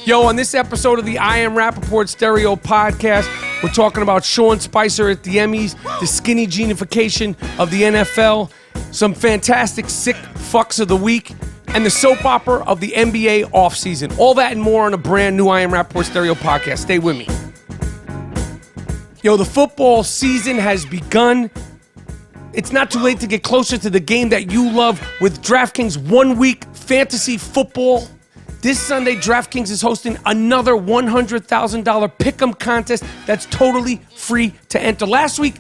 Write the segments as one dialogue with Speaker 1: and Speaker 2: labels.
Speaker 1: Yo, on this episode of the I Am Rapaport Stereo Podcast, we're talking about Sean Spicer at the Emmys, the Skinnyjeanification of the NFL, some fantastic sick fucks of the week, and the soap opera of the NBA offseason. All that and more on a brand new I Am Rapaport Stereo Podcast. Stay with me. Yo, the football season has begun. It's not too late to get closer to the game that you love with DraftKings 1 Week Fantasy Football. This Sunday, DraftKings is hosting another $100,000 pick'em contest that's totally free to enter. Last week,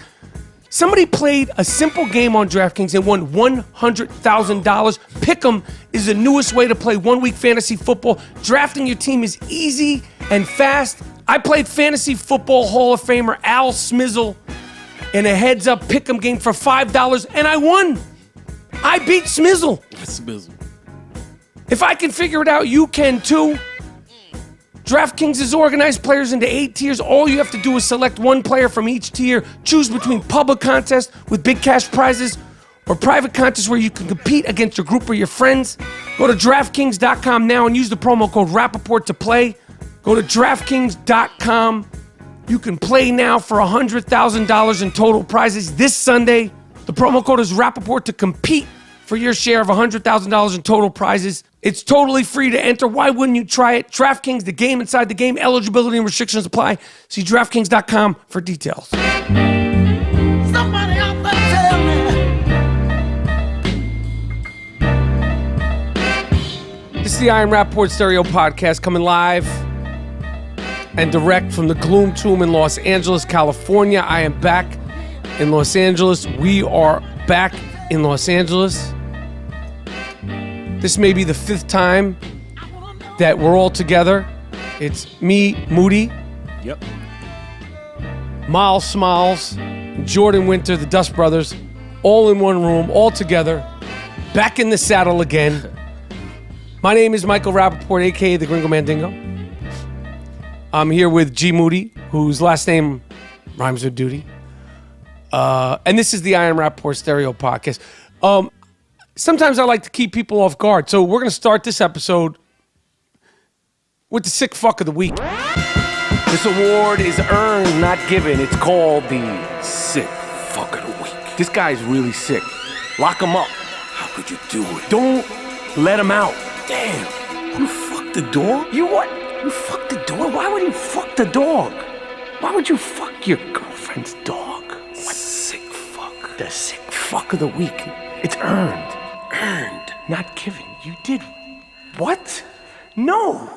Speaker 1: somebody played a simple game on DraftKings and won $100,000. Pick'em is the newest way to play 1 week fantasy football. Drafting your team is easy and fast. I played fantasy football Hall of Famer Al Smizzle in a heads-up pick'em game for $5, and I won. I beat Smizzle.
Speaker 2: Smizzle.
Speaker 1: If I can figure it out, you can too. DraftKings has organized players into 8 tiers. All you have to do is select one player from each tier, choose between public contests with big cash prizes or private contests where you can compete against your group or your friends. Go to DraftKings.com now and use the promo code Rapaport to play. Go to DraftKings.com. You can play now for $100,000 in total prizes this Sunday. The promo code is Rapaport to compete for your share of $100,000 in total prizes. It's totally free to enter. Why wouldn't you try it? DraftKings, the game inside the game. Eligibility and restrictions apply. See DraftKings.com for details.
Speaker 3: Somebody out there tell me.
Speaker 1: This is the I Am Rapaport Stereo Podcast coming live and direct from the Gloom Tomb in Los Angeles, California. I am back in Los Angeles. We are back in Los Angeles. This may be the 5th time that we're all together. It's me, Moody.
Speaker 2: Yep.
Speaker 1: Miles Smiles, Jordan Winter, the Dust Brothers, all in one room, all together, back in the saddle again. My name is Michael Rapaport, a.k.a. the Gringo Mandingo. I'm here with G. Moody, whose last name rhymes with duty. And this is the I Am Rapaport Stereo Podcast. Sometimes I like to keep people off guard, so we're going to start this episode with the sick fuck of the week.
Speaker 4: This award is earned, not given. It's called the sick fuck of the week. This guy's really sick. Lock him up.
Speaker 2: How could you do it?
Speaker 4: Don't let him out.
Speaker 2: Damn. You fucked the dog?
Speaker 4: You what? You fucked the dog? Why would you fuck the dog? Why would you fuck your girlfriend's dog? What?
Speaker 2: Sick fuck.
Speaker 4: The sick fuck of the week. It's earned. Earned, not given. You did what? No.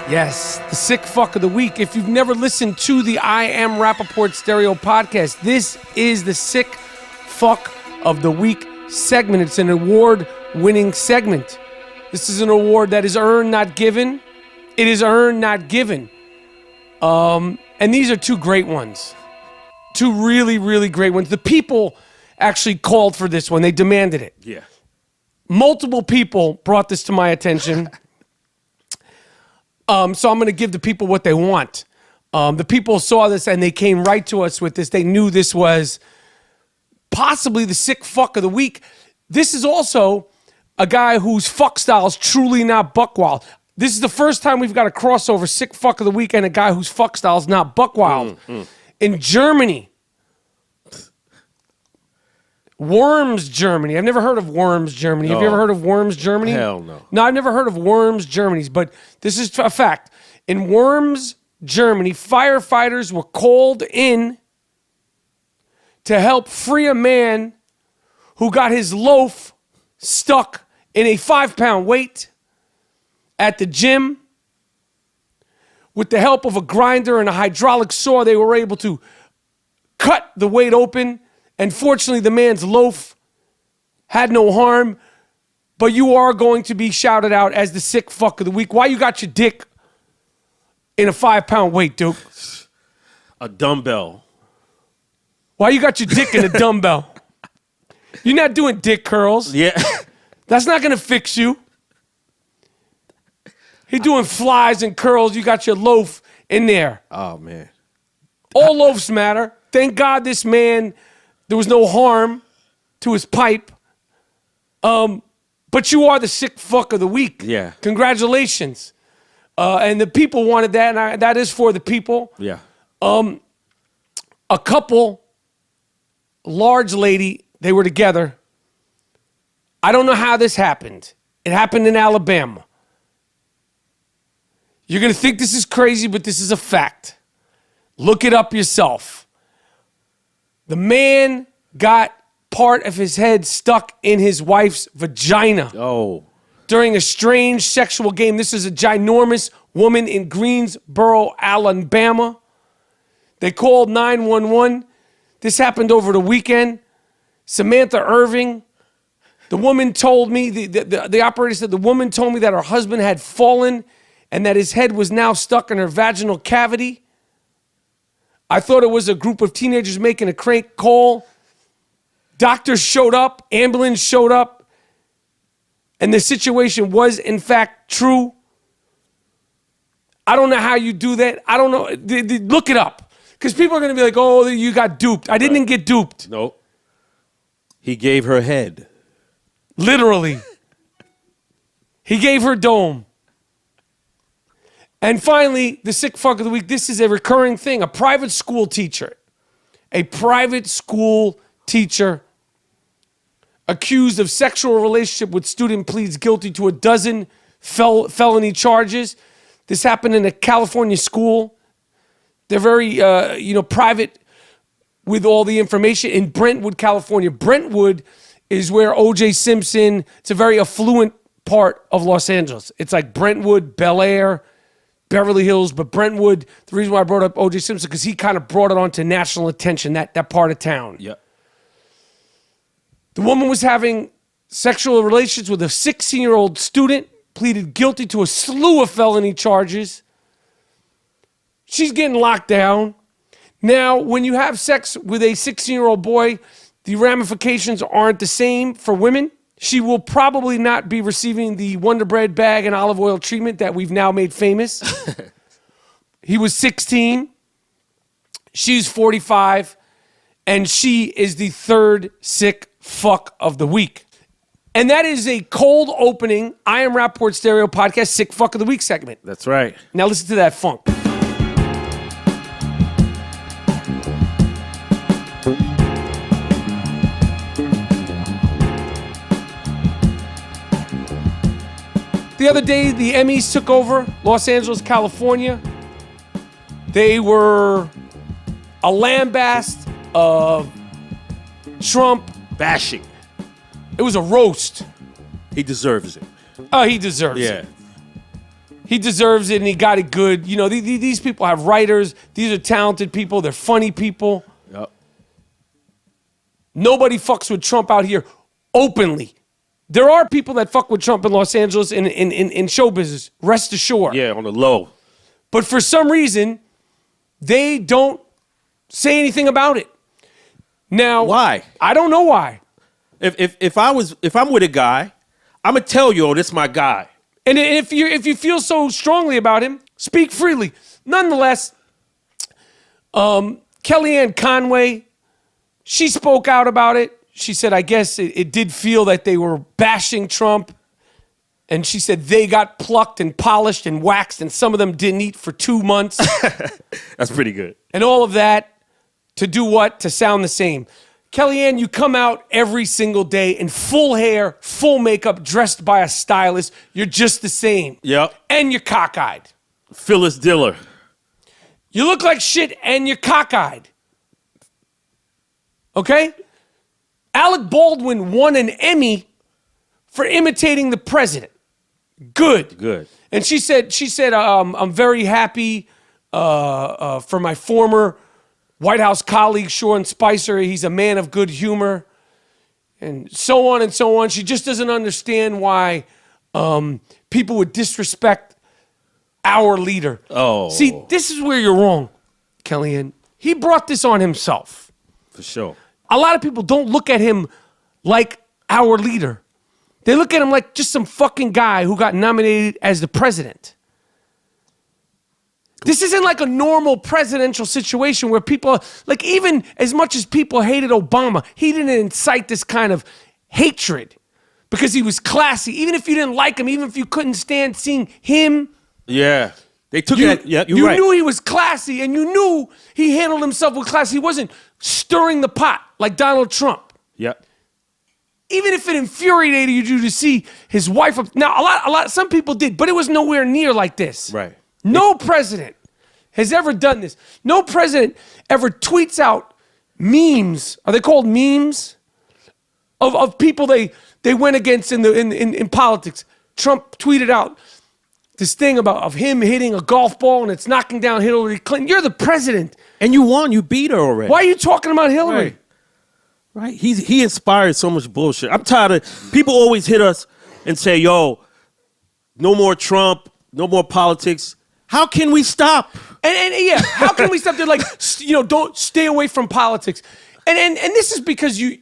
Speaker 1: Yes, the sick fuck of the week. If you've never listened to the I Am Rapaport Stereo Podcast, this is the sick fuck of the week segment. It's an award-winning segment. This is an award that is earned, not given. It is earned, not given. And these are two great ones. Two really, really great ones. The people actually called for this one. They demanded it.
Speaker 2: Yeah.
Speaker 1: Multiple people brought this to my attention. So I'm going to give the people what they want. The people saw this and they came right to us with this. They knew this was possibly the sick fuck of the week. This is also a guy whose fuck style is truly not buck wild. This is the first time we've got a crossover sick fuck of the week and a guy whose fuck style is not buck wild. In Germany, Worms, Germany. I've never heard of Worms, Germany. Have you ever heard of Worms, Germany?
Speaker 2: Hell no.
Speaker 1: No, I've never heard of Worms, Germany, but this is a fact. In Worms, Germany, firefighters were called in to help free a man who got his loaf stuck in a 5-pound weight at the gym. With the help of a grinder and a hydraulic saw, they were able to cut the weight open. And fortunately, the man's loaf had no harm. But you are going to be shouted out as the sick fuck of the week. Why you got your dick in a 5-pound weight, Duke?
Speaker 2: A dumbbell.
Speaker 1: Why you got your dick in a dumbbell? You're not doing dick curls.
Speaker 2: Yeah.
Speaker 1: That's not going to fix you. He's doing flies and curls. You got your loaf in there.
Speaker 2: Oh, man.
Speaker 1: All loaves matter. Thank God this man, there was no harm to his pipe. But you are the sick fuck of the week.
Speaker 2: Yeah.
Speaker 1: Congratulations. And the people wanted that, and that is for the people.
Speaker 2: Yeah.
Speaker 1: A couple, large lady, they were together. I don't know how this happened. It happened in Alabama. You're going to think this is crazy, but this is a fact. Look it up yourself. The man got part of his head stuck in his wife's vagina.
Speaker 2: Oh.
Speaker 1: During a strange sexual game. This is a ginormous woman in Greensboro, Alabama. They called 911. This happened over the weekend. Samantha Irving, the woman told me, the operator said the woman told me that her husband had fallen and that his head was now stuck in her vaginal cavity. I thought it was a group of teenagers making a crank call. Doctors showed up, ambulance showed up, and the situation was, in fact, true. I don't know how you do that. I don't know. Look it up. Because people are going to be like, oh, you got duped. I didn't get duped.
Speaker 2: Nope. He gave her head.
Speaker 1: Literally. He gave her dome. And finally, the sick fuck of the week. This is a recurring thing. A private school teacher. A private school teacher accused of sexual relationship with student pleads guilty to a dozen felony charges. This happened in a California school. They're very, private with all the information in Brentwood, California. Brentwood is where O.J. Simpson, it's a very affluent part of Los Angeles. It's like Brentwood, Bel Air, Beverly Hills, but Brentwood, the reason why I brought up O.J. Simpson, because he kind of brought it onto national attention, that part of town.
Speaker 2: Yep.
Speaker 1: The woman was having sexual relations with a 16-year-old student, pleaded guilty to a slew of felony charges. She's getting locked down. Now, when you have sex with a 16-year-old boy, the ramifications aren't the same for women. She will probably not be receiving the Wonder Bread bag and olive oil treatment that we've now made famous. He was 16. She's 45. And she is the third sick fuck of the week. And that is a cold opening I Am Rapaport Stereo Podcast Sick Fuck of the Week segment.
Speaker 2: That's right.
Speaker 1: Now listen to that funk. The other day, the Emmys took over Los Angeles, California. They were a lambast of Trump.
Speaker 2: Bashing.
Speaker 1: It was a roast.
Speaker 2: He deserves it.
Speaker 1: Oh, he deserves it.
Speaker 2: Yeah.
Speaker 1: He deserves it, and he got it good. You know, these people have writers. These are talented people. They're funny people.
Speaker 2: Yep.
Speaker 1: Nobody fucks with Trump out here openly. There are people that fuck with Trump in Los Angeles in show business, rest assured.
Speaker 2: Yeah, on the low.
Speaker 1: But for some reason, they don't say anything about it. Now,
Speaker 2: Why?
Speaker 1: I don't know why.
Speaker 2: If I'm with a guy, I'm gonna tell you, oh, this my guy.
Speaker 1: And if you feel so strongly about him, speak freely. Nonetheless, Kellyanne Conway, she spoke out about it. She said, I guess it did feel that they were bashing Trump. And she said they got plucked and polished and waxed, and some of them didn't eat for 2 months.
Speaker 2: That's pretty good.
Speaker 1: And all of that to do what? To sound the same. Kellyanne, you come out every single day in full hair, full makeup, dressed by a stylist. You're just the same.
Speaker 2: Yep.
Speaker 1: And you're cockeyed.
Speaker 2: Phyllis Diller.
Speaker 1: You look like shit and you're cockeyed. Okay? Alec Baldwin won an Emmy for imitating the president. Good.
Speaker 2: Good.
Speaker 1: And she said, I'm very happy for my former White House colleague, Sean Spicer. He's a man of good humor. And so on and so on. She just doesn't understand why people would disrespect our leader.
Speaker 2: Oh.
Speaker 1: See, this is where you're wrong, Kellyanne. He brought this on himself.
Speaker 2: For sure.
Speaker 1: A lot of people don't look at him like our leader. They look at him like just some fucking guy who got nominated as the president. This isn't like a normal presidential situation where people, like even as much as people hated Obama, he didn't incite this kind of hatred. because he was classy. Even if you didn't like him, even if you couldn't stand seeing him.
Speaker 2: Yeah. They took it. Yeah, you're right.
Speaker 1: You knew he was classy, and you knew he handled himself with class. He wasn't stirring the pot like Donald Trump.
Speaker 2: Yep.
Speaker 1: Even if it infuriated you to see his wife. Now, a lot. Some people did, but it was nowhere near like this.
Speaker 2: Right.
Speaker 1: No president has ever done this. No president ever tweets out memes. Are they called memes? Of people they went against in politics. Trump tweeted out this thing of him hitting a golf ball and it's knocking down Hillary Clinton. You're the president.
Speaker 2: And you won. You beat her already.
Speaker 1: Why are you talking about Hillary?
Speaker 2: Right. He inspired so much bullshit. I'm tired of people always hit us and say, yo, no more Trump, no more politics. How can we stop?
Speaker 1: And yeah, how can we stop? They're like, don't stay away from politics. And this is because you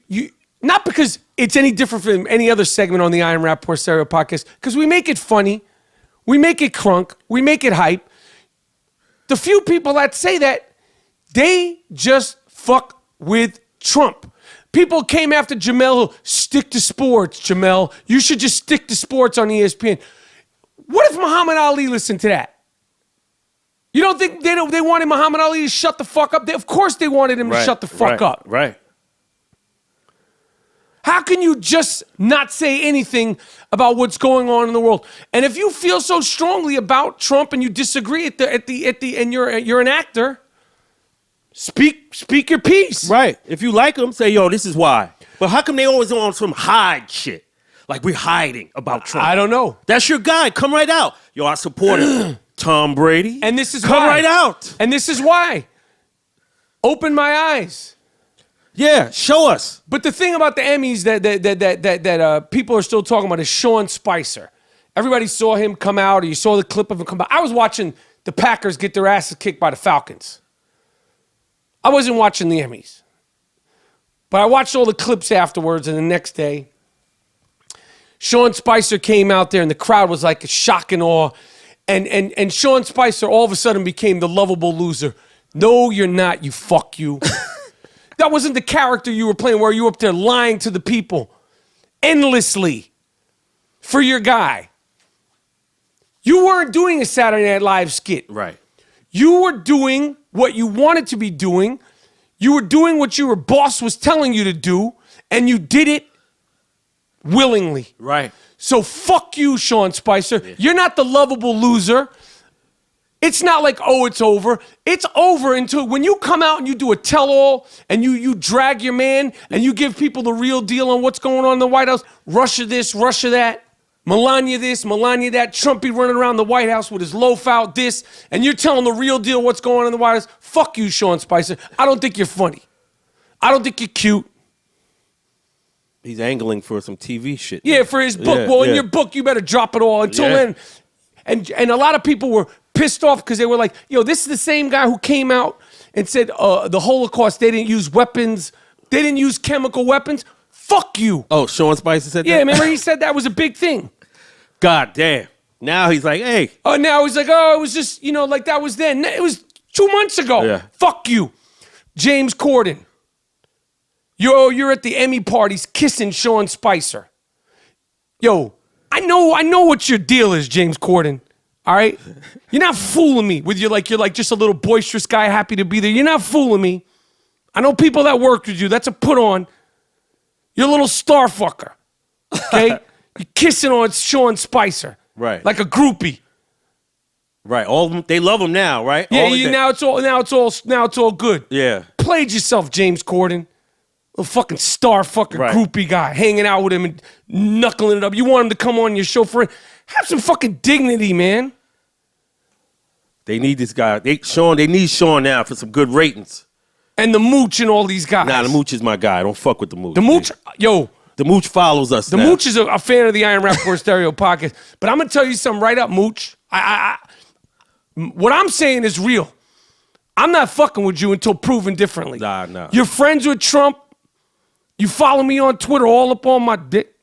Speaker 1: not because it's any different from any other segment on the I Am Rapaport Stereo podcast, because we make it funny, we make it crunk, we make it hype. The few people that say that, they just fuck with Trump. People came after Jamel, stick to sports, Jamel. You should just stick to sports on ESPN. What if Muhammad Ali listened to that? You don't think they wanted Muhammad Ali to shut the fuck up? Of course they wanted him to shut the fuck up.
Speaker 2: Right.
Speaker 1: How can you just not say anything about what's going on in the world? And if you feel so strongly about Trump and you disagree and you're an actor, speak your piece.
Speaker 2: Right. If you like him, say, yo, this is why. But how come they always on some hide shit? Like we're hiding about Trump.
Speaker 1: I don't know.
Speaker 2: That's your guy. Come right out. Yo, I support him. Tom Brady.
Speaker 1: And this is
Speaker 2: Come
Speaker 1: why.
Speaker 2: right out.
Speaker 1: And this is why. Open my eyes.
Speaker 2: Yeah, show us.
Speaker 1: But the thing about the Emmys that people are still talking about is Sean Spicer. Everybody saw him come out, or you saw the clip of him come out. I was watching the Packers get their asses kicked by the Falcons. I wasn't watching the Emmys. But I watched all the clips afterwards, and the next day, Sean Spicer came out there, and the crowd was like a shock and awe. And Sean Spicer all of a sudden became the lovable loser. No, you're not, you fuck you. That wasn't the character you were playing where you were up there lying to the people endlessly for your guy. You weren't doing a Saturday Night Live skit.
Speaker 2: Right.
Speaker 1: You were doing what you wanted to be doing. You were doing what your boss was telling you to do, and you did it willingly.
Speaker 2: Right.
Speaker 1: So fuck you, Sean Spicer. Yeah. You're not the lovable loser. It's not like, oh, it's over. It's over until when you come out and you do a tell-all and you drag your man and you give people the real deal on what's going on in the White House. Russia this, Russia that. Melania this, Melania that. Trump be running around the White House with his loaf out this. And you're telling the real deal what's going on in the White House. Fuck you, Sean Spicer. I don't think you're funny. I don't think you're cute.
Speaker 2: He's angling for some TV shit.
Speaker 1: Yeah, for his book. In your book, you better drop it all. Until then, and a lot of people were pissed off because they were like, yo, this is the same guy who came out and said the Holocaust, they didn't use weapons. They didn't use chemical weapons. Fuck you.
Speaker 2: Oh, Sean Spicer said that?
Speaker 1: Yeah, remember he said that was a big thing.
Speaker 2: God damn. Now he's like, hey.
Speaker 1: Oh, now he's like, oh, it was just, like that was then. It was 2 months ago.
Speaker 2: Yeah.
Speaker 1: Fuck you. James Corden. You're at the Emmy parties kissing Sean Spicer. Yo, I know what your deal is, James Corden. All right? You're not fooling me with you're like just a little boisterous guy happy to be there. You're not fooling me. I know people that worked with you. That's a put on. You're a little star fucker. Okay? You're kissing on Sean Spicer.
Speaker 2: Right.
Speaker 1: Like a groupie.
Speaker 2: Right. All of them, they love him now, right?
Speaker 1: Yeah, now it's all good.
Speaker 2: Yeah.
Speaker 1: Played yourself, James Corden. Little fucking star fucking groupie guy, hanging out with him and knuckling it up. You want him to come on your show for it? Have some fucking dignity, man.
Speaker 2: They need this guy. They need Sean now for some good ratings.
Speaker 1: And the Mooch and all these guys.
Speaker 2: Nah, the Mooch is my guy. I don't fuck with the Mooch.
Speaker 1: The Mooch, yo.
Speaker 2: The Mooch follows us
Speaker 1: The
Speaker 2: now.
Speaker 1: Mooch is a fan of the I Am Rapaport Stereo podcast. But I'm going to tell you something right up, Mooch. What I'm saying is real. I'm not fucking with you until proven differently.
Speaker 2: Nah.
Speaker 1: You're friends with Trump. You follow me on Twitter all up on my dick.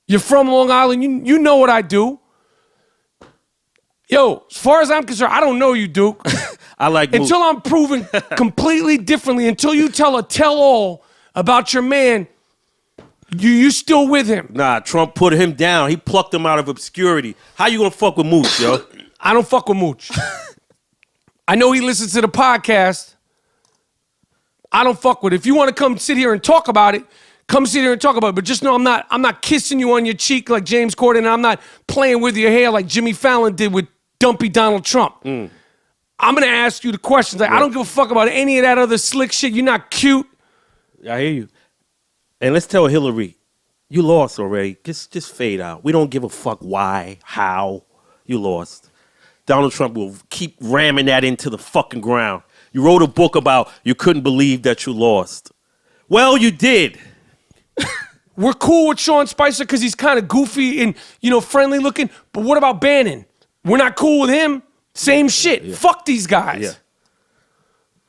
Speaker 1: You're from Long Island. You know what I do. Yo, as far as I'm concerned, I don't know you, Duke.
Speaker 2: I like
Speaker 1: until I'm proven completely differently, until you tell a tell-all about your man, You still with him?
Speaker 2: Nah, Trump put him down. He plucked him out of obscurity. How you gonna fuck with Mooch, yo?
Speaker 1: I don't fuck with Mooch. I know he listens to the podcast. I don't fuck with it. If you want to come sit here and talk about it, come sit here and talk about it. But just know I'm not kissing you on your cheek like James Corden, and I'm not playing with your hair like Jimmy Fallon did with dumpy Donald Trump. I'm gonna ask you the questions. Like, I don't give a fuck about any of that other slick shit. You're not cute.
Speaker 2: I hear you. And let's tell Hillary, you lost already. Just fade out. We don't give a fuck why, how you lost. Donald Trump will keep ramming that into the fucking ground. You wrote a book about you couldn't believe that you lost. Well, you did.
Speaker 1: We're cool with Sean Spicer because he's kind of goofy and, friendly looking. But what about Bannon? We're not cool with him. Same shit. Yeah. Fuck these guys.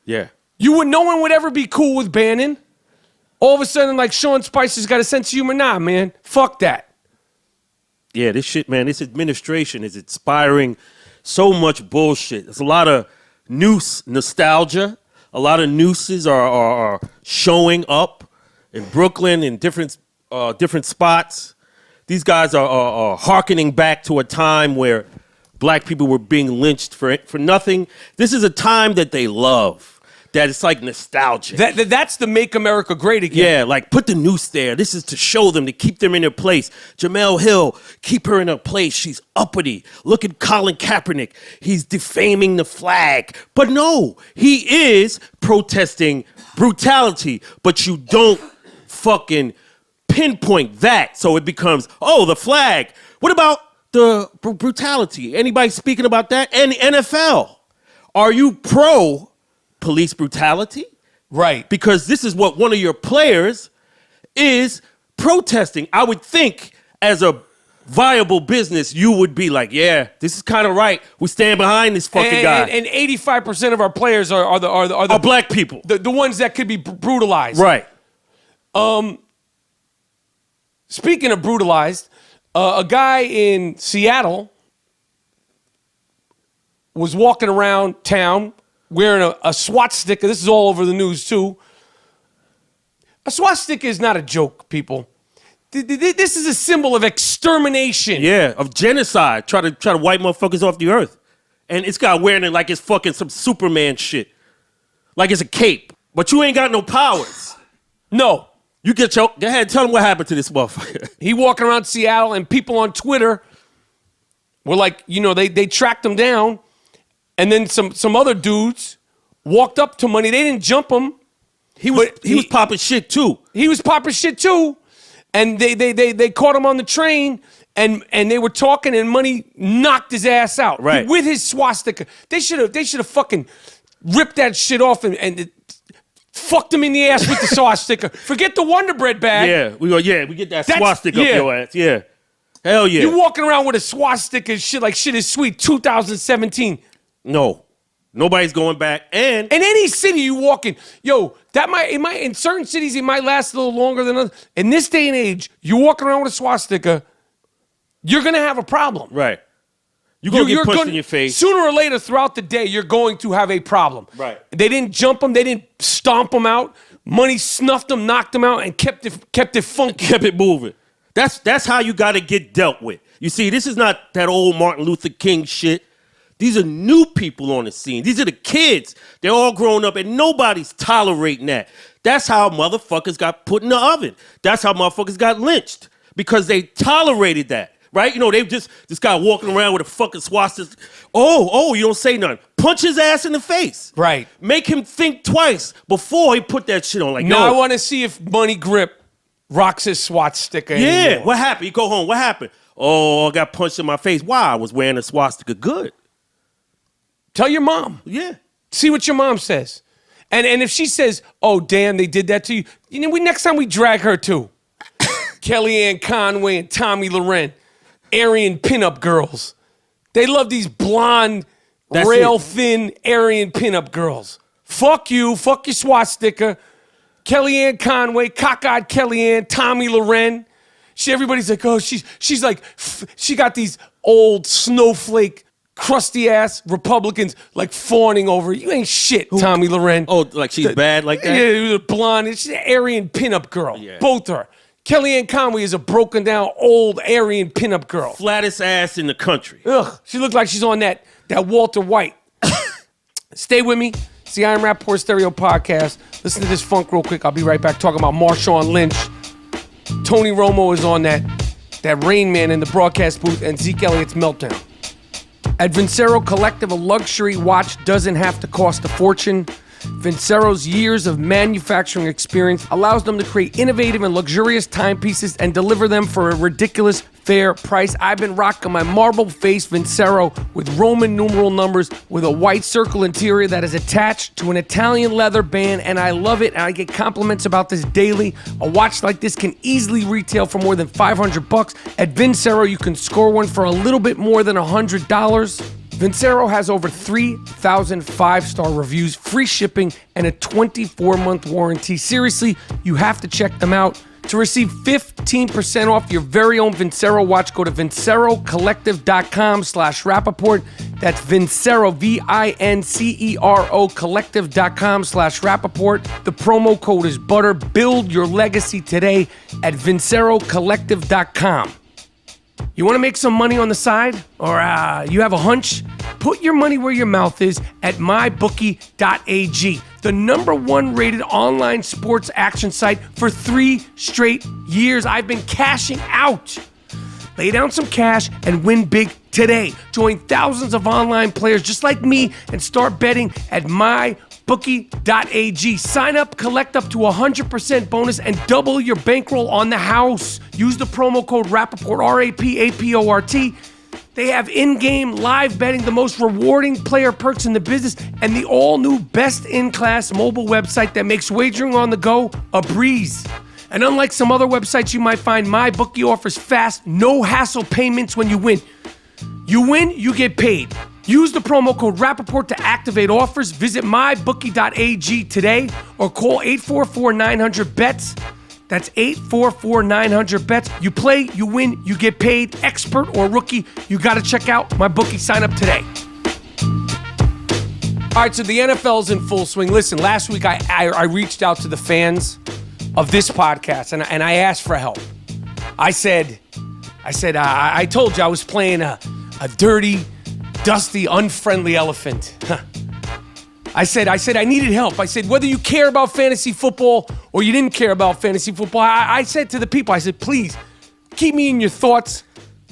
Speaker 2: Yeah.
Speaker 1: No one would ever be cool with Bannon. All of a sudden, like, Sean Spicer's got a sense of humor. Nah, man. Fuck that.
Speaker 2: Yeah, this shit, man, this administration is inspiring so much bullshit. There's a lot of nostalgia. A lot of nooses are showing up in Brooklyn in different spots. These guys are hearkening back to a time where black people were being lynched for nothing. This is a time that they love. That it's like nostalgia.
Speaker 1: That's the Make America Great Again.
Speaker 2: Yeah, like put the noose there. This is to show them, to keep them in their place. Jamel Hill, keep her in her place. She's uppity. Look at Colin Kaepernick. He's defaming the flag. But no, he is protesting brutality. But you don't fucking pinpoint that. So it becomes, the flag. What about the brutality? Anybody speaking about that? And the NFL. Are you pro police brutality?
Speaker 1: Right.
Speaker 2: Because this is what one of your players is protesting. I would think as a viable business, you would be like, yeah, this is kind of right. We stand behind this fucking guy.
Speaker 1: And 85% of our players are the
Speaker 2: black people.
Speaker 1: The ones that could be brutalized.
Speaker 2: Right.
Speaker 1: Speaking of brutalized, a guy in Seattle was walking around town wearing a swastika. This is all over the news, too. A swastika is not a joke, people. This is a symbol of extermination.
Speaker 2: Yeah, of genocide. Try to wipe motherfuckers off the earth. And it's got wearing it like it's fucking some Superman shit. Like it's a cape. But you ain't got no powers.
Speaker 1: No.
Speaker 2: You go ahead, tell him what happened to this motherfucker.
Speaker 1: He walking around Seattle, and people on Twitter were like, they tracked him down. And then some other dudes walked up to him. They didn't jump him.
Speaker 2: He was popping shit too.
Speaker 1: He was popping shit too. And they caught him on the train and they were talking, and Money knocked his ass out.
Speaker 2: Right.
Speaker 1: With his swastika. They should have fucking ripped that shit off and fucked him in the ass with the swastika. Forget the Wonder Bread bag.
Speaker 2: We get that swastika up your ass. Yeah. Hell yeah.
Speaker 1: You walking around with a swastika and shit like shit is sweet. 2017.
Speaker 2: No, nobody's going back. And
Speaker 1: in any city you walk in, that might in certain cities it might last a little longer than others. In this day and age, you walking around with a swastika, you're gonna have a problem.
Speaker 2: Right. You're gonna get punched in your face.
Speaker 1: Sooner or later throughout the day, you're going to have a problem.
Speaker 2: Right.
Speaker 1: They didn't jump him, they didn't stomp him out. Money snuffed him, knocked him out, and kept it funky.
Speaker 2: Kept it moving. That's how you gotta get dealt with. You see, this is not that old Martin Luther King shit. These are new people on the scene. These are the kids. They're all grown up, and nobody's tolerating that. That's how motherfuckers got put in the oven. That's how motherfuckers got lynched, because they tolerated that, right? They this guy walking around with a fucking swastika. Oh, you don't say nothing. Punch his ass in the face.
Speaker 1: Right.
Speaker 2: Make him think twice before he put that shit on. Like,
Speaker 1: now
Speaker 2: no.
Speaker 1: I want to see if Money Grip rocks his swastika
Speaker 2: Yeah,
Speaker 1: anymore.
Speaker 2: what happened? You go home. What happened? Oh, I got punched in my face. Why? I was wearing a swastika. Good.
Speaker 1: Tell your mom.
Speaker 2: Yeah.
Speaker 1: See what your mom says. And if she says, oh, damn, they did that to you, next time we drag her too. Kellyanne Conway and Tommy Loren, Aryan pinup girls. They love these blonde, rail-thin Aryan pinup girls. Fuck you. Fuck your swastika. Kellyanne Conway, cockeyed Kellyanne, Tommy Loren. Everybody's like, oh, she's like, she got these old snowflake, crusty ass Republicans like fawning over you. Ain't shit, Tommy Loren.
Speaker 2: Oh, like she's bad like that?
Speaker 1: Yeah, the blonde. She's an Aryan pinup girl.
Speaker 2: Yeah.
Speaker 1: Both are. Kellyanne Conway is a broken down old Aryan pinup girl.
Speaker 2: Flattest ass in the country.
Speaker 1: Ugh, she looked like she's on that Walter White. Stay with me. It's the I Am Rapaport Stereo Podcast. Listen to this funk real quick. I'll be right back talking about Marshawn Lynch. Tony Romo is on that Rain Man in the broadcast booth, and Zeke Elliott's meltdown. At Vincero Collective, a luxury watch doesn't have to cost a fortune. Vincero's years of manufacturing experience allows them to create innovative and luxurious timepieces and deliver them for a ridiculous fair price. I've been rocking my marble face Vincero with Roman numeral numbers with a white circle interior that is attached to an Italian leather band, and I love it, and I get compliments about this daily. A watch like this can easily retail for more than $500. At Vincero, you can score one for a little bit more than $100. Vincero has over 3,000 five-star reviews, free shipping, and a 24-month warranty. Seriously, you have to check them out. To receive 15% off your very own Vincero watch, go to vincerocollective.com/Rapaport. That's Vincero, Vincero, collective.com/Rapaport. The promo code is BUTTER. Build your legacy today at vincerocollective.com. You want to make some money on the side? Or you have a hunch? Put your money where your mouth is at mybookie.ag, the #1 rated online sports action site for 3 straight years. I've been cashing out. Lay down some cash and win big today. Join thousands of online players just like me and start betting at mybookie.ag. Sign up, collect up to 100% bonus, and double your bankroll on the house. Use the promo code Rapaport, RAPAPORT. They have in-game live betting, the most rewarding player perks in the business, and the all-new best-in-class mobile website that makes wagering on the go a breeze. And unlike some other websites you might find, MyBookie offers fast, no-hassle payments when you win. You win, you get paid. Use the promo code Rapaport to activate offers. Visit mybookie.ag today or call 844-900-BETS. That's 844-900-BETS. You play, you win, you get paid. Expert or rookie, you got to check out MyBookie. Sign up today. All right, so the NFL's in full swing. Listen, last week I reached out to the fans of this podcast and I asked for help. I told you I was playing a dirty, dusty, unfriendly elephant. I said I needed help. I said, whether you care about fantasy football or you didn't care about fantasy football, I said to the people, I said, please keep me in your thoughts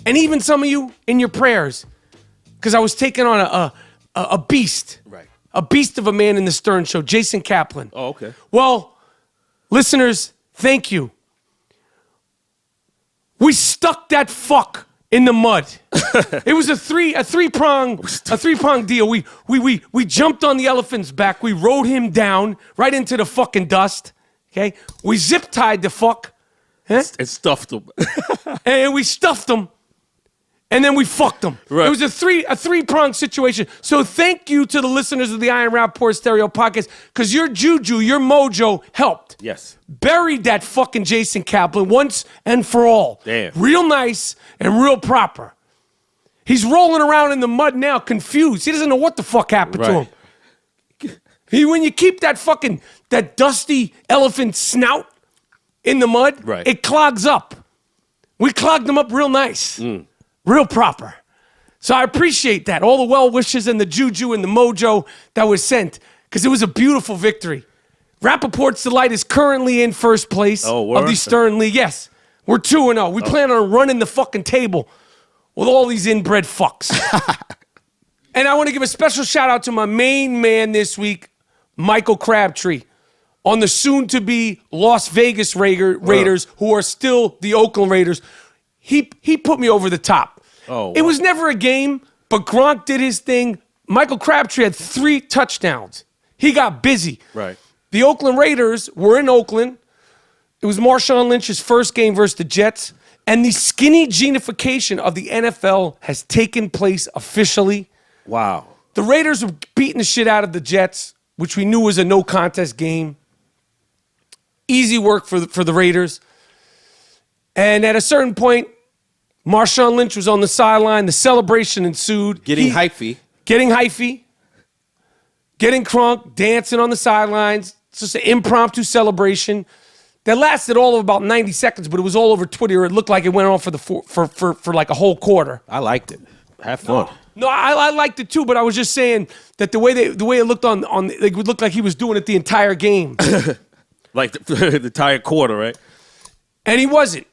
Speaker 1: and even some of you in your prayers, because I was taking on a beast,
Speaker 2: right?
Speaker 1: A beast of a man in the Stern Show, Jason Kaplan.
Speaker 2: Oh, okay.
Speaker 1: Well, listeners, thank you. We stuck that fuck in the mud. It was a three-prong deal. We jumped on the elephant's back. We rode him down right into the fucking dust. Okay, we zip-tied the fuck.
Speaker 2: And stuffed him.
Speaker 1: And we stuffed him. And then we fucked him.
Speaker 2: Right.
Speaker 1: It was a three-pronged situation. So thank you to the listeners of the I Am Rapaport Stereo Podcast, because your juju, your mojo helped.
Speaker 2: Yes.
Speaker 1: Buried that fucking Jason Kaplan once and for all.
Speaker 2: Damn.
Speaker 1: Real nice and real proper. He's rolling around in the mud now, confused. He doesn't know what the fuck happened to him. When you keep that dusty elephant snout in the mud,
Speaker 2: right,
Speaker 1: it clogs up. We clogged him up real nice. Real proper. So I appreciate that. All the well wishes and the juju and the mojo that was sent, because it was a beautiful victory. Rapaport's Delight is currently in first place of the Stern League. Yes, we're 2-0. We plan on running the fucking table with all these inbred fucks. And I want to give a special shout out to my main man this week, Michael Crabtree, on the soon-to-be Las Vegas Raiders, who are still the Oakland Raiders. He put me over the top.
Speaker 2: Oh, wow.
Speaker 1: It was never a game, but Gronk did his thing. Michael Crabtree had 3 touchdowns. He got busy.
Speaker 2: Right.
Speaker 1: The Oakland Raiders were in Oakland. It was Marshawn Lynch's first game versus the Jets. And the Skinnyjeanification of the NFL has taken place officially.
Speaker 2: Wow.
Speaker 1: The Raiders were beating the shit out of the Jets, which we knew was a no-contest game. Easy work for the Raiders. And at a certain point, Marshawn Lynch was on the sideline. The celebration ensued.
Speaker 2: Getting hyphy.
Speaker 1: Getting Crunk, dancing on the sidelines. It's just an impromptu celebration. that lasted all of about 90 seconds, but it was all over Twitter. It looked like it went on for like a whole quarter.
Speaker 2: I liked it. Have fun.
Speaker 1: No, I liked it too, but I was just saying that the way it looked on it would look like he was doing it the entire game.
Speaker 2: Like the entire quarter, right?
Speaker 1: And he wasn't.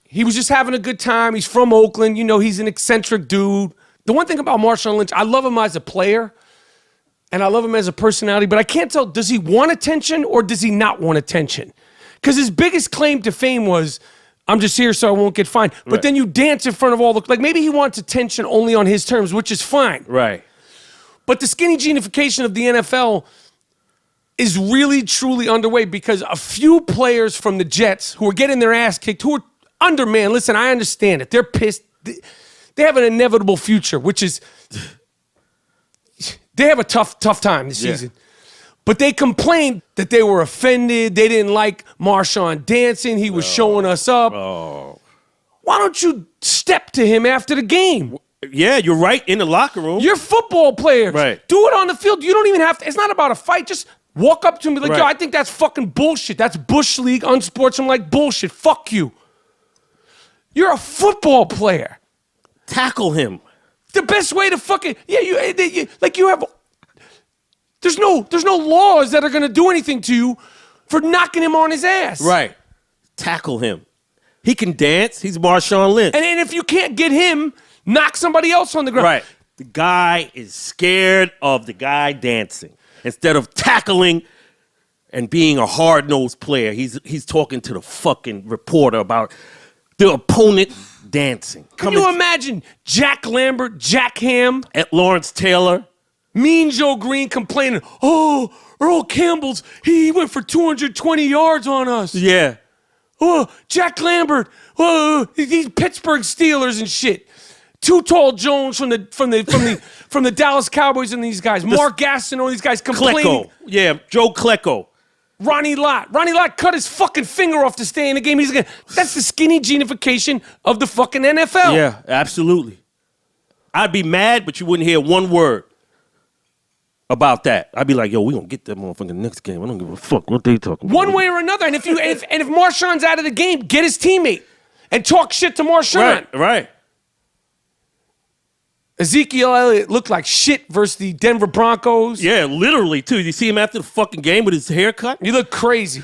Speaker 1: He was just having a good time. He's from Oakland. You know, he's an eccentric dude. The one thing about Marshawn Lynch, I love him as a player, and I love him as a personality, but I can't tell, does he want attention or does he not want attention? Because his biggest claim to fame was, I'm just here so I won't get fined. But then you dance in front of all the, like maybe he wants attention only on his terms, which is fine.
Speaker 2: Right.
Speaker 1: But the Skinnyjeanification of the NFL is really, truly underway because a few players from the Jets who are getting their ass kicked, who are undermanned, listen, I understand it. They're pissed. They have an inevitable future, which is, they have a tough time this season. But they complained that they were offended. They didn't like Marshawn dancing. He was showing us up. Why don't you step to him after the game?
Speaker 2: Yeah, you're right, in the locker room.
Speaker 1: You're football players.
Speaker 2: Right.
Speaker 1: Do it on the field. You don't even have to. It's not about a fight. Just walk up to him and be like, yo, I think that's fucking bullshit. That's Bush League, unsportsmanlike bullshit. Fuck you. You're a football player.
Speaker 2: Tackle him.
Speaker 1: The best way to fucking, you have, there's no laws that are going to do anything to you for knocking him on his ass.
Speaker 2: Right. Tackle him. He can dance. He's Marshawn Lynch.
Speaker 1: And if you can't get him, knock somebody else on the ground.
Speaker 2: Right. The guy is scared of the guy dancing. Instead of tackling and being a hard-nosed player, he's talking to the fucking reporter about the opponent dancing.
Speaker 1: Can you imagine Jack Lambert, Jack Ham,
Speaker 2: at Lawrence Taylor,
Speaker 1: Mean Joe Green complaining, oh, Earl Campbell's, he went for 220 yards on us.
Speaker 2: Yeah.
Speaker 1: Oh, Jack Lambert, oh, these Pittsburgh Steelers and shit. Too Tall Jones from the Dallas Cowboys and these guys. Mark Gaston, all these guys complaining.
Speaker 2: Klecko. Yeah, Joe Klecko.
Speaker 1: Ronnie Lott cut his fucking finger off to stay in the game. That's the Skinnyjeanification of the fucking NFL.
Speaker 2: Yeah, absolutely. I'd be mad, but you wouldn't hear one word about that. I'd be like, yo, we gonna get that motherfucker next game. I don't give a fuck what they talking about.
Speaker 1: One way or another. And if Marshawn's out of the game, get his teammate and talk shit to Marshawn.
Speaker 2: Right.
Speaker 1: Ezekiel Elliott looked like shit versus the Denver Broncos.
Speaker 2: Yeah, literally, too. You see him after the fucking game with his haircut?
Speaker 1: He looked crazy.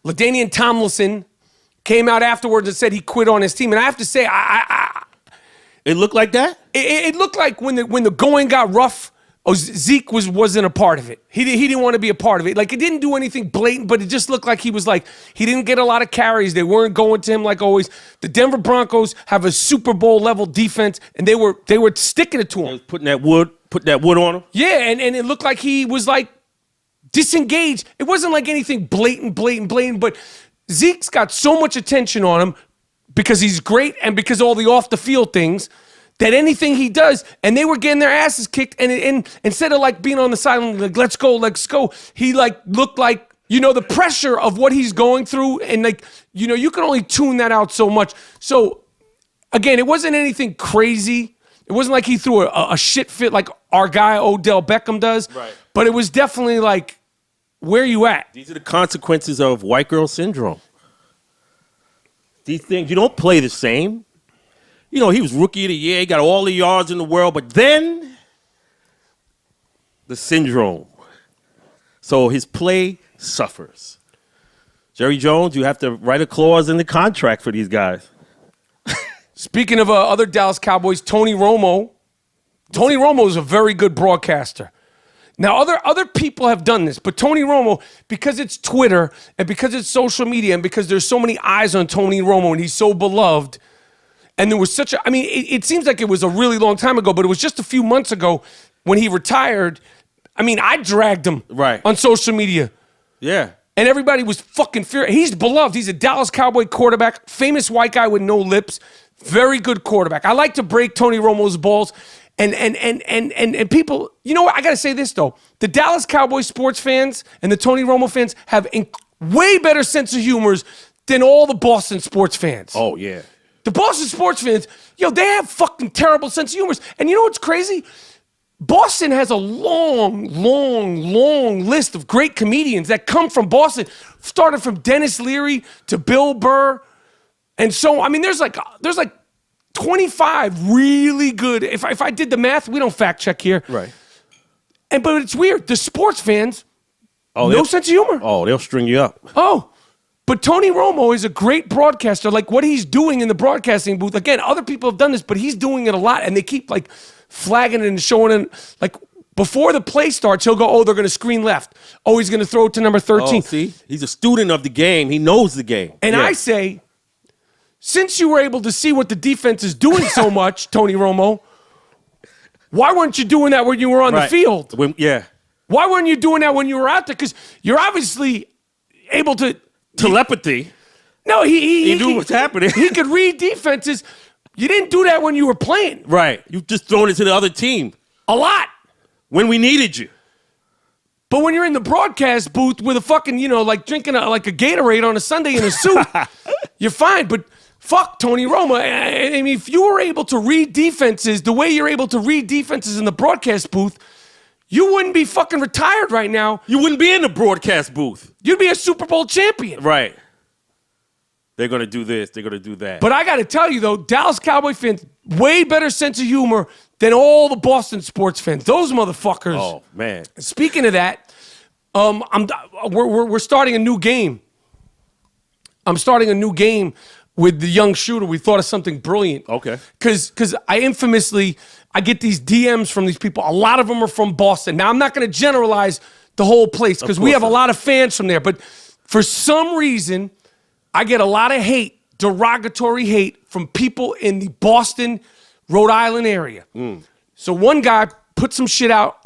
Speaker 1: LaDainian Tomlinson came out afterwards and said he quit on his team. And I have to say,
Speaker 2: it looked like that?
Speaker 1: It looked like when the going got rough, Zeke wasn't a part of it. He didn't want to be a part of it. Like, it didn't do anything blatant, but it just looked like he was like, he didn't get a lot of carries. They weren't going to him like always. The Denver Broncos have a Super Bowl level defense, and they were sticking it to him.
Speaker 2: Putting that wood on him?
Speaker 1: Yeah, and it looked like he was like disengaged. It wasn't like anything blatant, but Zeke's got so much attention on him because he's great and because of all the off the field things, that anything he does, and they were getting their asses kicked, and instead of like being on the sideline, like, let's go, he like looked like, the pressure of what he's going through, and like, you can only tune that out so much. So, again, it wasn't anything crazy. It wasn't like he threw a shit fit like our guy Odell Beckham does. Right. But it was definitely like, where you at?
Speaker 2: These are the consequences of white girl syndrome. These things, you don't play the same. He was rookie of the year. He got all the yards in the world. But then, the syndrome. So his play suffers. Jerry Jones, you have to write a clause in the contract for these guys.
Speaker 1: Speaking of other Dallas Cowboys, Tony Romo. Tony Romo is a very good broadcaster. Now, other people have done this, but Tony Romo, because it's Twitter and because it's social media and because there's so many eyes on Tony Romo and he's so beloved, and there was it seems like it was a really long time ago, but it was just a few months ago when he retired. I dragged him on social media.
Speaker 2: Yeah.
Speaker 1: And everybody was fucking furious. He's beloved. He's a Dallas Cowboy quarterback, famous white guy with no lips, very good quarterback. I like to break Tony Romo's balls. And people, you know what? I got to say this, though. The Dallas Cowboys sports fans and the Tony Romo fans have way better sense of humor than all the Boston sports fans.
Speaker 2: Oh, yeah.
Speaker 1: The Boston sports fans, they have fucking terrible sense of humor. And you know what's crazy? Boston has a long list of great comedians that come from Boston, started from Dennis Leary to Bill Burr. And so, I mean, there's like 25 really good. If I did the math, we don't fact check here.
Speaker 2: Right.
Speaker 1: But it's weird. The sports fans, no sense of humor.
Speaker 2: Oh, they'll string you up.
Speaker 1: Oh, but Tony Romo is a great broadcaster. Like what he's doing in the broadcasting booth. Again, other people have done this, but he's doing it a lot. And they keep like flagging it and showing it. Like before the play starts, he'll go, oh, they're going to screen left. Oh, he's going to throw it to number 13.
Speaker 2: Oh, see? He's a student of the game. He knows the game.
Speaker 1: And I say, since you were able to see what the defense is doing so much, Tony Romo, why weren't you doing that when you were on the field? Why weren't you doing that when you were out there? Because you're obviously able to...
Speaker 2: Telepathy.
Speaker 1: No, he
Speaker 2: knew what's happening.
Speaker 1: He could read defenses. You didn't do that when you were playing.
Speaker 2: Right. You just thrown it to the other team.
Speaker 1: A lot.
Speaker 2: When we needed you.
Speaker 1: But when you're in the broadcast booth with a fucking, like drinking a Gatorade on a Sunday in a suit, you're fine. But fuck Tony Romo. I mean, if you were able to read defenses the way you're able to read defenses in the broadcast booth, you wouldn't be fucking retired right now.
Speaker 2: You wouldn't be in the broadcast booth.
Speaker 1: You'd be a Super Bowl champion.
Speaker 2: Right. They're going to do this. They're going to do that.
Speaker 1: But I got to tell you, though, Dallas Cowboy fans, way better sense of humor than all the Boston sports fans. Those motherfuckers.
Speaker 2: Oh, man.
Speaker 1: Speaking of that, we're starting a new game. I'm starting a new game with the young shooter. We thought of something brilliant.
Speaker 2: Okay.
Speaker 1: Because I get these DMs from these people. A lot of them are from Boston. Now, I'm not going to generalize the whole place because we have a lot of fans from there. But for some reason, I get a lot of hate, derogatory hate from people in the Boston, Rhode Island area. So one guy put some shit out,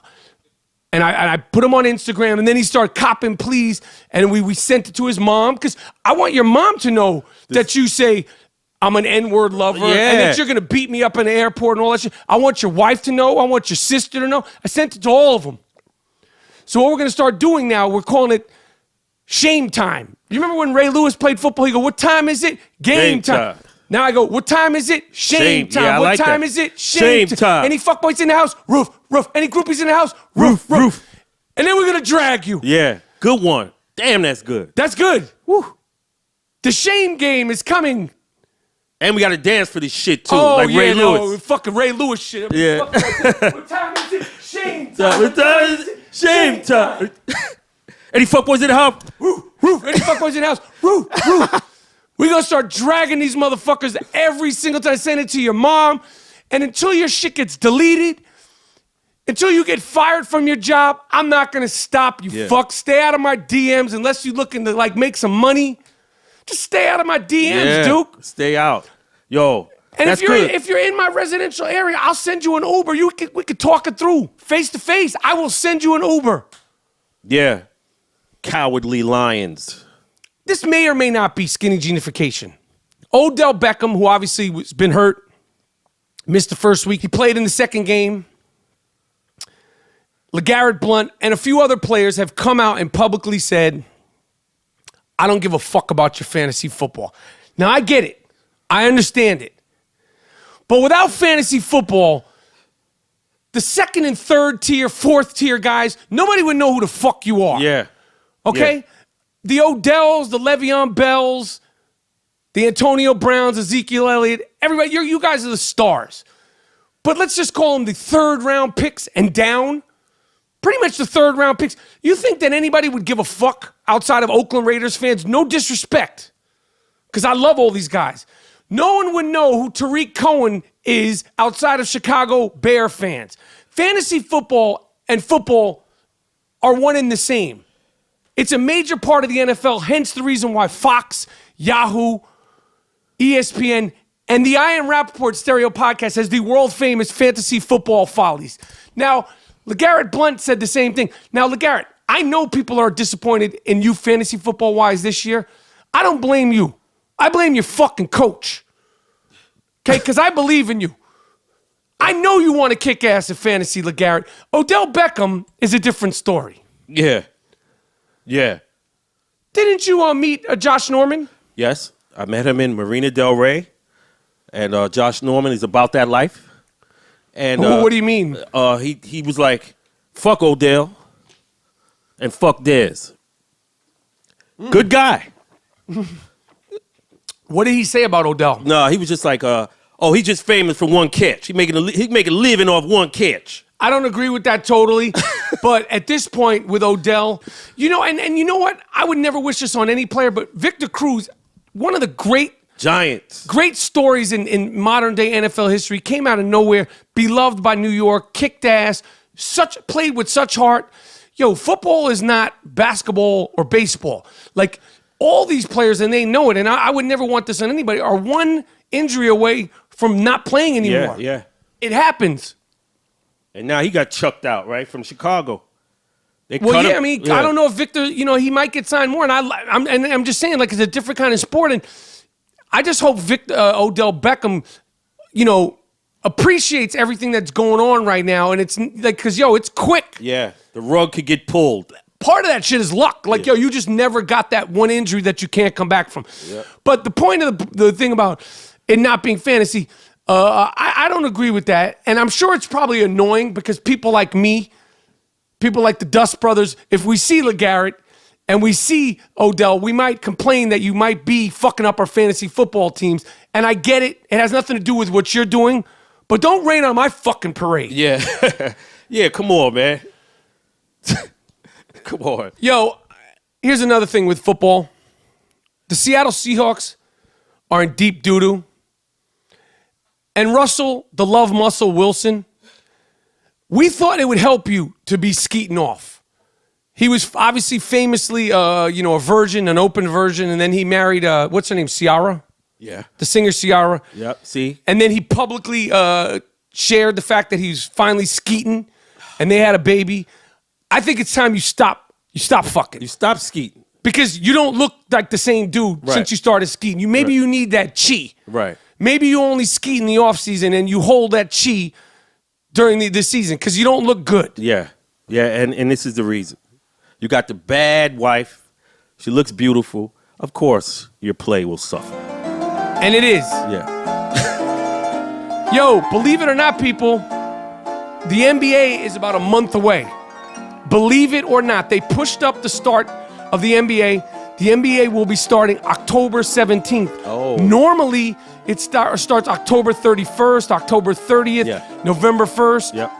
Speaker 1: and I put him on Instagram, and then he started copping pleas, and we sent it to his mom because I want your mom to know that you say, I'm an N-word lover, and that you're going to beat me up in the airport and all that shit. I want your wife to know. I want your sister to know. I sent it to all of them. So what we're going to start doing now, we're calling it shame time. You remember when Ray Lewis played football? He go, what time is it? Game time. Now I go, what time is it? Shame time.
Speaker 2: Yeah,
Speaker 1: what time is it? Shame time. Any fuckboys in the house? Roof. Any groupies in the house? Roof. And then we're going to drag you.
Speaker 2: Yeah, good one. Damn, that's good.
Speaker 1: That's good. Woo. The shame game is coming.
Speaker 2: And we got to dance for this shit, too.
Speaker 1: Oh,
Speaker 2: like Ray Lewis.
Speaker 1: No, fucking Ray Lewis shit.
Speaker 2: Yeah.
Speaker 1: What time is it? Shame time.
Speaker 2: What time is it? Shame time. Any fuckboys in the house?
Speaker 1: Roof. Any fuckboys in the house? Roof. We're going to start dragging these motherfuckers every single time. Send it to your mom. And until your shit gets deleted, until you get fired from your job, I'm not going to stop you. Fuck. Stay out of my DMs unless you're looking to, make some money. Just stay out of my DMs, Duke.
Speaker 2: Stay out. Yo,
Speaker 1: and
Speaker 2: that's
Speaker 1: if you're in my residential area, I'll send you an Uber. We could talk it through face to face. I will send you an Uber.
Speaker 2: Yeah. Cowardly lions.
Speaker 1: This may or may not be Skinnyjeanification. Odell Beckham, who obviously has been hurt, missed the first week. He played in the second game. LeGarrette Blount and a few other players have come out and publicly said, I don't give a fuck about your fantasy football. Now, I get it. I understand it. But without fantasy football, the second and third tier, fourth tier guys, nobody would know who the fuck you are.
Speaker 2: Yeah.
Speaker 1: Okay? Yeah. The Odells, the Le'Veon Bells, the Antonio Browns, Ezekiel Elliott, everybody, you guys are the stars. But let's just call them the third round picks and down. Pretty much the third round picks. You think that anybody would give a fuck outside of Oakland Raiders fans? No disrespect, because I love all these guys. No one would know who Tariq Cohen is outside of Chicago Bear fans. Fantasy football and football are one and the same. It's a major part of the NFL, hence the reason why Fox, Yahoo, ESPN, and the I Am Rapaport Stereo Podcast has the world-famous Fantasy Football Follies. Now, LeGarrette Blount said the same thing. Now, LeGarrette, I know people are disappointed in you fantasy football-wise this year. I don't blame you. I blame your fucking coach. Okay, because I believe in you. I know you want to kick ass at fantasy, LeGarrette. Odell Beckham is a different story.
Speaker 2: Yeah. Yeah.
Speaker 1: Didn't you meet Josh Norman?
Speaker 2: Yes. I met him in Marina Del Rey. And Josh Norman is about that life. And
Speaker 1: What do you mean?
Speaker 2: He was like, fuck Odell and fuck Dez. Good guy.
Speaker 1: What did he say about Odell?
Speaker 2: No, he was just like, he's just famous for one catch. He making a living off one catch.
Speaker 1: I don't agree with that totally. But at this point with Odell, and you know what? I would never wish this on any player, but Victor Cruz, one of the great stories in modern day NFL history, came out of nowhere, beloved by New York, kicked ass, played with such heart. Yo, football is not basketball or baseball. Like, all these players, and they know it, and I would never want this on anybody, are one injury away from not playing anymore.
Speaker 2: Yeah.
Speaker 1: It happens.
Speaker 2: And now he got chucked out, right, from Chicago.
Speaker 1: I don't know if Victor, he might get signed more, and I'm just saying, like, it's a different kind of sport, and I just hope Odell Beckham, appreciates everything that's going on right now, and it's like, because, it's quick.
Speaker 2: Yeah, the rug could get pulled.
Speaker 1: Part of that shit is luck. Like, you just never got that one injury that you can't come back from. Yep. But the point of the thing about it not being fantasy, I don't agree with that. And I'm sure it's probably annoying because people like me, people like the Dust Brothers, if we see LeGarrette and we see Odell, we might complain that you might be fucking up our fantasy football teams. And I get it. It has nothing to do with what you're doing. But don't rain on my fucking parade.
Speaker 2: Yeah. Yeah, come on, man. Come on.
Speaker 1: Yo, here's another thing with football. The Seattle Seahawks are in deep doo-doo. And Russell, the love muscle Wilson, we thought it would help you to be skeeting off. He was obviously famously, a virgin, an open virgin, and then he married, what's her name, Ciara?
Speaker 2: Yeah.
Speaker 1: The singer Ciara.
Speaker 2: Yep, see?
Speaker 1: And then he publicly shared the fact that he's finally skeeting, and they had a baby. I think it's time you stop fucking.
Speaker 2: You stop skeeting.
Speaker 1: Because you don't look like the same dude since you started skeeting. Maybe you need that chi.
Speaker 2: Right.
Speaker 1: Maybe you only skeet in the offseason and you hold that chi during the season because you don't look good.
Speaker 2: Yeah. Yeah, and this is the reason. You got the bad wife. She looks beautiful. Of course, your play will suffer.
Speaker 1: And it is.
Speaker 2: Yeah.
Speaker 1: Yo, believe it or not, people, the NBA is about a month away. Believe it or not, they pushed up the start of the NBA. The NBA will be starting October 17th.
Speaker 2: Oh.
Speaker 1: Normally, it starts October 31st, October 30th, November 1st.
Speaker 2: Yep.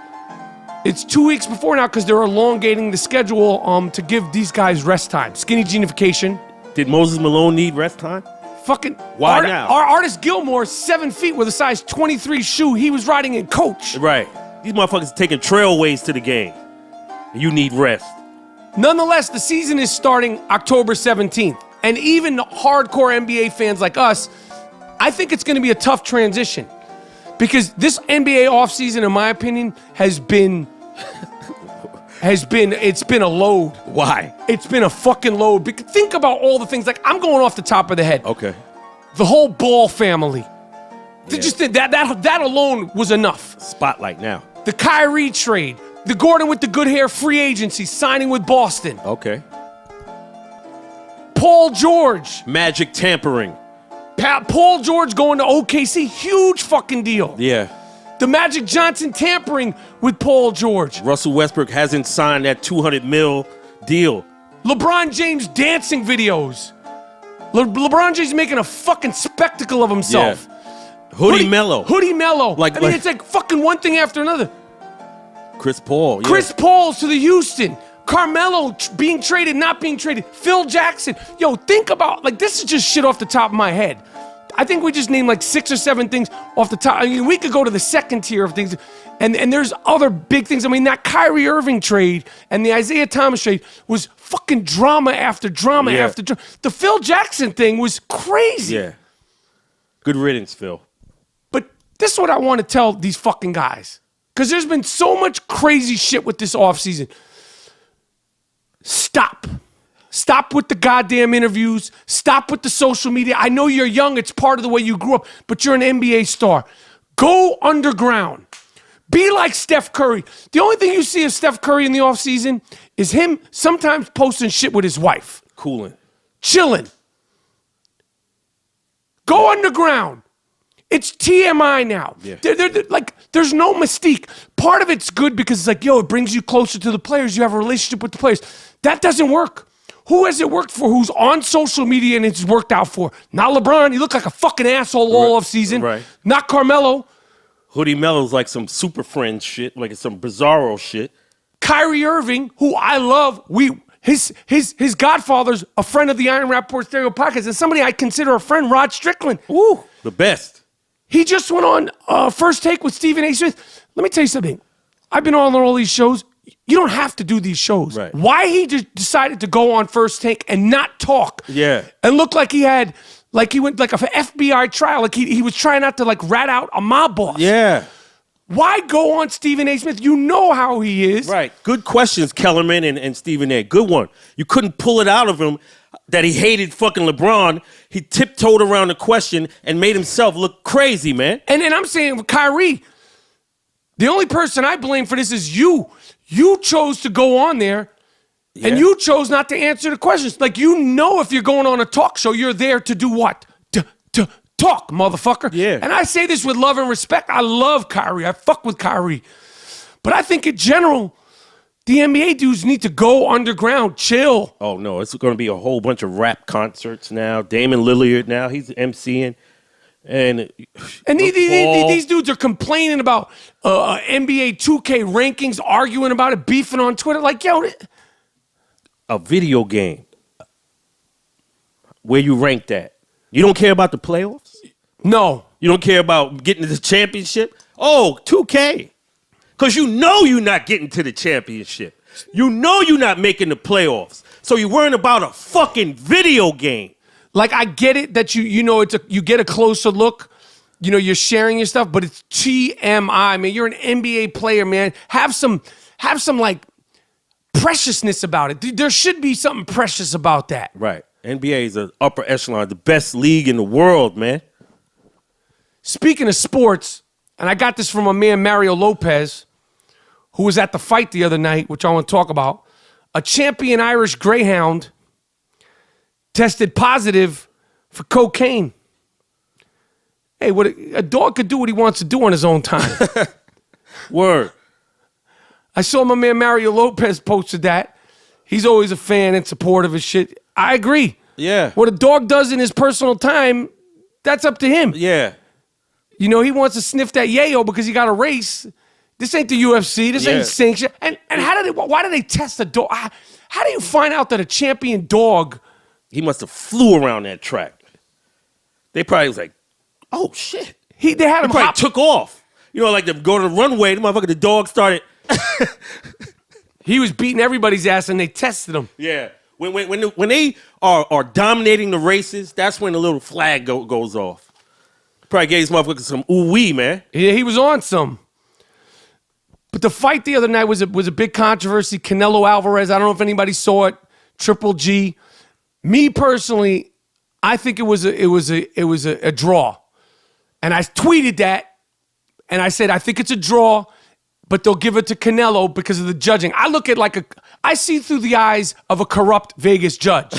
Speaker 1: It's 2 weeks before now because they're elongating the schedule to give these guys rest time. Skinnyjeanification.
Speaker 2: Did Moses Malone need rest time?
Speaker 1: Fucking
Speaker 2: why now?
Speaker 1: Our artist Gilmore, 7 feet with a size 23 shoe. He was riding in Coach.
Speaker 2: Right. These motherfuckers taking trailways to the game. You need rest.
Speaker 1: Nonetheless, the season is starting October 17th. And even hardcore NBA fans like us, I think it's going to be a tough transition. Because this NBA offseason, in my opinion, it's been a load.
Speaker 2: Why?
Speaker 1: It's been a fucking load. Because think about all the things, like, I'm going off the top of the head.
Speaker 2: Okay.
Speaker 1: The whole Ball family.
Speaker 2: Yeah.
Speaker 1: Just that alone was enough.
Speaker 2: Spotlight now.
Speaker 1: The Kyrie trade. The Gordon with the good hair free agency signing with Boston.
Speaker 2: Okay.
Speaker 1: Paul George.
Speaker 2: Magic tampering.
Speaker 1: Paul George going to OKC. Huge fucking deal.
Speaker 2: Yeah.
Speaker 1: The Magic Johnson tampering with Paul George.
Speaker 2: Russell Westbrook hasn't signed that $200 million deal.
Speaker 1: LeBron James dancing videos. LeBron James making a fucking spectacle of himself.
Speaker 2: Yeah. Hoodie Mello.
Speaker 1: It's like fucking one thing after another.
Speaker 2: Chris Paul. Yeah.
Speaker 1: Chris Paul's to the Houston. Carmelo being traded, not being traded. Phil Jackson. Yo, think about, like, this is just shit off the top of my head. I think we just named like 6 or 7 things off the top. I mean, we could go to the second tier of things. And there's other big things. I mean, that Kyrie Irving trade and the Isaiah Thomas trade was fucking drama after drama after drama. The Phil Jackson thing was crazy.
Speaker 2: Yeah. Good riddance, Phil.
Speaker 1: But this is what I want to tell these fucking guys. Because there's been so much crazy shit with this offseason. Stop. Stop with the goddamn interviews. Stop with the social media. I know you're young. It's part of the way you grew up. But you're an NBA star. Go underground. Be like Steph Curry. The only thing you see of Steph Curry in the offseason is him sometimes posting shit with his wife.
Speaker 2: Cooling.
Speaker 1: Chilling. Go underground. It's TMI now.
Speaker 2: Yeah.
Speaker 1: Like, there's no mystique. Part of it's good because it's like, yo, it brings you closer to the players. You have a relationship with the players. That doesn't work. Who has it worked for? Who's on social media and it's worked out for? Not LeBron. He looked like a fucking asshole all off season.
Speaker 2: Right.
Speaker 1: Not Carmelo.
Speaker 2: Hoodie Melo's like some super friend shit, like it's some bizarro shit.
Speaker 1: Kyrie Irving, who I love, his godfather's a friend of the Iron Rapaport Stereo Podcast, and somebody I consider a friend, Rod Strickland.
Speaker 2: Woo, the best.
Speaker 1: He just went on First Take with Stephen A. Smith. Let me tell you something. I've been on all these shows. You don't have to do these shows.
Speaker 2: Right.
Speaker 1: Why he just decided to go on First Take and not talk?
Speaker 2: Yeah.
Speaker 1: And look like he had, like he went like an FBI trial, like he was trying not to like rat out a mob boss.
Speaker 2: Yeah.
Speaker 1: Why go on Stephen A. Smith? You know how he is.
Speaker 2: Right. Good questions, Kellerman and Stephen A. Good one. You couldn't pull it out of him that he hated fucking LeBron. He tiptoed around the question and made himself look crazy, man.
Speaker 1: And I'm saying, Kyrie, the only person I blame for this is you. You chose to go on there, and you chose not to answer the questions. Like, you know, if you're going on a talk show, you're there to do what? To talk, motherfucker.
Speaker 2: Yeah.
Speaker 1: And I say this with love and respect. I love Kyrie. I fuck with Kyrie. But I think in general, the NBA dudes need to go underground, chill.
Speaker 2: Oh, no, it's going to be a whole bunch of rap concerts now. Damon Lillard now, he's MCing. And
Speaker 1: these dudes are complaining about NBA 2K rankings, arguing about it, beefing on Twitter. Like, yo.
Speaker 2: A video game. Where you rank that? You don't care about the playoffs?
Speaker 1: No.
Speaker 2: You don't care about getting to the championship? Oh, 2K. Because you know you're not getting to the championship. You know you're not making the playoffs. So you're worrying about a fucking video game.
Speaker 1: Like, I get it that you get a closer look. You know, you're sharing your stuff, but it's TMI, man. You're an NBA player, man. Have some like preciousness about it. There should be something precious about that.
Speaker 2: Right. NBA is an upper echelon, the best league in the world, man.
Speaker 1: Speaking of sports, and I got this from my man Mario Lopez, who was at the fight the other night, which I want to talk about. A champion Irish Greyhound tested positive for cocaine. Hey, a dog could do what he wants to do on his own time.
Speaker 2: Word.
Speaker 1: I saw my man Mario Lopez posted that. He's always a fan and supportive of shit. I agree.
Speaker 2: Yeah.
Speaker 1: What a dog does in his personal time, that's up to him.
Speaker 2: Yeah.
Speaker 1: You know, he wants to sniff that yayo because he got a race. This ain't the UFC. This ain't sanctioned. And why do they test a dog? How do you find out that a champion dog...
Speaker 2: He must have flew around that track. They probably was like, oh, shit.
Speaker 1: They had him
Speaker 2: probably took off. You know, like to go to the runway, the dog started...
Speaker 1: He was beating everybody's ass and they tested him.
Speaker 2: Yeah. When they are dominating the races, that's when the little flag goes off. Probably gave these motherfuckers some ooh-wee, man.
Speaker 1: Yeah, he was on some. But the fight the other night was a big controversy. Canelo Alvarez, I don't know if anybody saw it. Triple G. Me personally, I think it was a draw. And I tweeted that, and I said, I think it's a draw, but they'll give it to Canelo because of the judging. I look at I see through the eyes of a corrupt Vegas judge.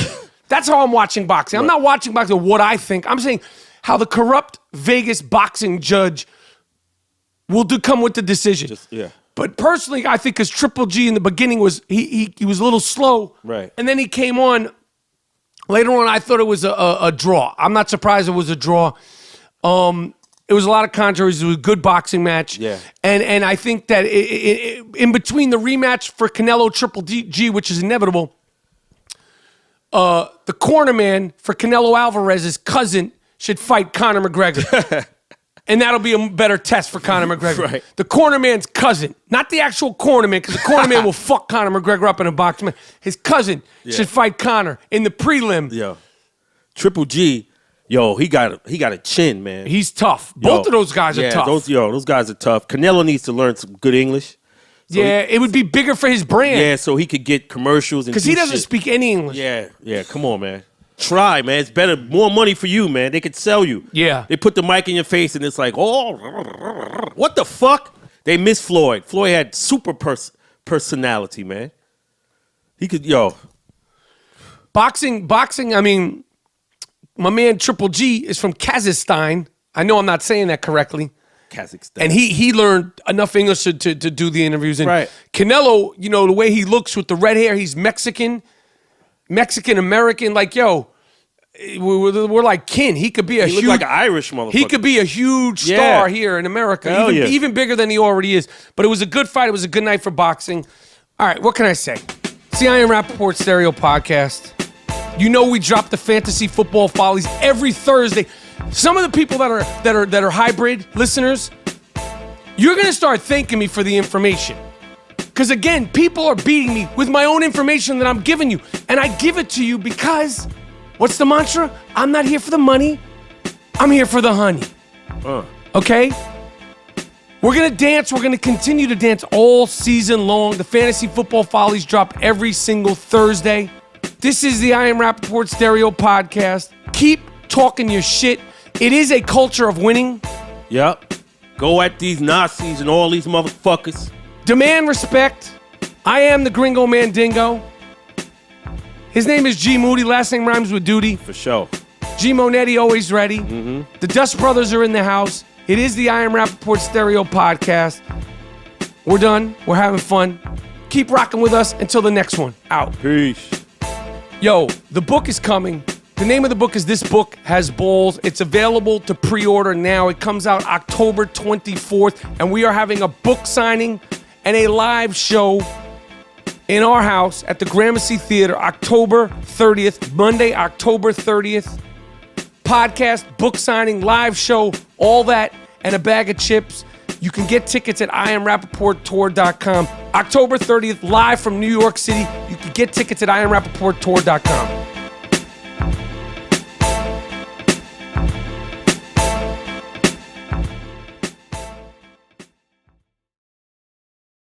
Speaker 1: That's how I'm watching boxing. I'm not watching boxing of what I think. I'm saying how the corrupt Vegas boxing judge will come with the decision. But personally, I think because Triple G in the beginning was he was a little slow.
Speaker 2: Right.
Speaker 1: And then he came on. Later on, I thought it was a draw. I'm not surprised it was a draw. It was a lot of controversy. It was a good boxing match.
Speaker 2: Yeah.
Speaker 1: And I think that in between the rematch for Canelo Triple G, which is inevitable, the corner man for Canelo Alvarez's cousin should fight Conor McGregor. And that'll be a better test for Conor McGregor.
Speaker 2: Right.
Speaker 1: The corner man's cousin, not the actual corner man, because the corner man will fuck Conor McGregor up in a box. His cousin should fight Conor in the prelim.
Speaker 2: Yo, Triple G, he got a chin, man.
Speaker 1: He's tough. Both of those guys are tough.
Speaker 2: Those guys are tough. Canelo needs to learn some good English. So
Speaker 1: it would be bigger for his brand.
Speaker 2: Yeah, so he could get commercials and
Speaker 1: because he doesn't speak any English.
Speaker 2: Yeah. Come on, man. Try, man. It's better, more money for you, man. They could sell you.
Speaker 1: Yeah.
Speaker 2: They put the mic in your face and it's like, oh, what the fuck? They miss Floyd. Floyd had super personality, man. He could,
Speaker 1: Boxing, I mean, my man Triple G is from Kazakhstan. I know I'm not saying that correctly.
Speaker 2: Kazakhstan.
Speaker 1: And he learned enough English to do the interviews. And
Speaker 2: Right.
Speaker 1: Canelo, you know, the way he looks with the red hair, he's Mexican-American. Like, yo, we're like kin. He could be a
Speaker 2: He
Speaker 1: huge...
Speaker 2: looked like an Irish motherfucker.
Speaker 1: He could be a huge star here in America,
Speaker 2: Hell yeah.
Speaker 1: even bigger than he already is. But it was a good fight. It was a good night for boxing. All right, what can I say? It's the I Am Rapaport Stereo Podcast. You know we drop the fantasy football follies every Thursday. Some of the people that are hybrid listeners, you're gonna start thanking me for the information. Because again, people are beating me with my own information that I'm giving you. And I give it to you because, what's the mantra? I'm not here for the money. I'm here for the honey. Okay? We're gonna dance. We're gonna continue to dance all season long. The fantasy football follies drop every single Thursday. This is the I Am Rapaport Stereo Podcast. Keep talking your shit. It is a culture of winning.
Speaker 2: Yep. Go at these Nazis and all these motherfuckers.
Speaker 1: Demand respect. I am the Gringo Mandingo. His name is G Moody. Last name rhymes with duty.
Speaker 2: For sure.
Speaker 1: G Monetti always ready. The Dust Brothers are in the house. It is the I Am Rapaport Stereo Podcast. We're done. We're having fun. Keep rocking with us until the next one. Out.
Speaker 2: Peace.
Speaker 1: Yo, the book is coming. The name of the book is This Book Has Balls. It's available to pre-order now. It comes out October 24th, and we are having a book signing and a live show in our house at the Gramercy Theater, October 30th, Monday, October 30th. Podcast, book signing, live show, all that, and a bag of chips. You can get tickets at IamRapaportTour.com. October 30th, live from New York City. You can get tickets at IamRapaportTour.com.